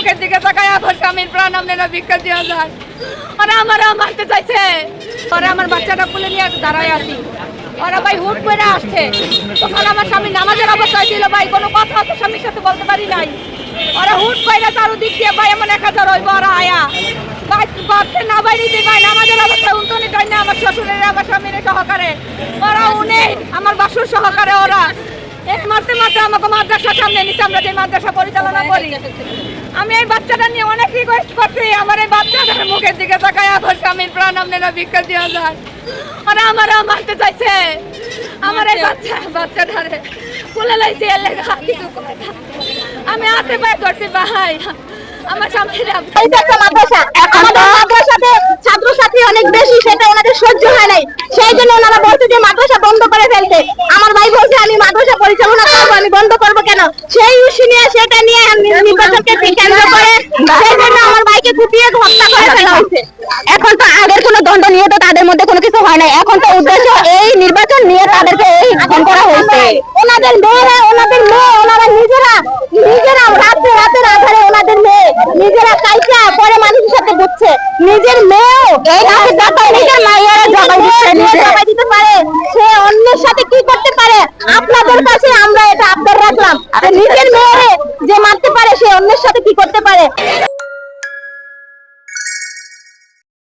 মুখের দিকে তাকায় আমার স্বামীর প্রাণ আপনারা ভিক্ষা দেওয়া যায়। ওরা আমারা মারতে চাইছে, ওরা আমার বাচ্চাটা খুলে নিয়ে দাঁড়ায় আছি, ওরা ভাই হুট করে আসছে। তখন আমার স্বামী নামাজের অবস্থায় ছিল ভাই, কোনো কথা তো স্বামীর সাথে বলতে পারি নাই। ওরা হুট করে চারুদিক দিয়ে ভাই এমন 1000 হইব ওরা আয়া ভাই বাচ্চা না বাইরে দিয়ে ভাই নামাজের অবস্থায় উন্তনি টাই না আমার শ্বশুরের আমার স্বামীর সহকারে ওরা উনি আমার বাসুর সহকারে ওরা মারতে মারতে আমাকে মাদ্রাসার সামনে নিচ্ছে, আমরা যে মাদ্রাসা পরিচালনা করি। আমি এই বাচ্চাটা নিয়ে অনেক রিকোয়েস্ট করছি, আমার এই বাচ্চাটার মুখের দিকে তাকায় আমার স্বামীর প্রাণ আপনারা ভিক্ষা দেওয়া যায়। ওরা আমারা মারতে চাইছে, আমার এই বাচ্চাটারে খুলে লাইছে কিছু করে না। আমি হাতে পায়ে ধরছি ভাই, আমার স্বামীরা আমাদের মাদ্রাসাতে ছাত্রছাত্রী অনেক বেশি, সেটা ওনাদের সহ্য হয় নাই, সেই জন্য ওনারা বলছে যে মাদ্রাসা বন্ধ করে ফেলতে। আমার ভাই বলছে আমি মাদ্রাসা পরিচালনা করবো, আমি বন্ধ করবো কেন, সেই ইস্যু নিয়ে সেটা নিয়ে নির্বাচনকে কেন্দ্র করে সেই জন্য আমার ভাইকে কুপিয়ে হত্যা করে ফেলা হয়েছে। এখন তো আগের কোনো দ্বন্দ্ব নিয়ে তো তাদের মধ্যে কোনো কিছু হয় নাই, এখন তো উদ্দেশ্য এই নির্বাচন নিয়ে তাদেরকে এই খুন করা হয়েছে। ওনাদের মেয়ে ওনারা নিজেরা রাতের আধারে ওনাদের মেয়ে নিজেরা কাইসা পরে মানুষের সাথে বুঝছে, নিজের মেয়েও নিজের মায়েরা জবাই দিতে পারে, সে অন্যের সাথে কি করতে পারে। আপনাদের কাছে আমরা এটা আবদার রাখলাম, নিজের মেয়ে যে মারতে পারে সে অন্যের সাথে কি করতে পারে।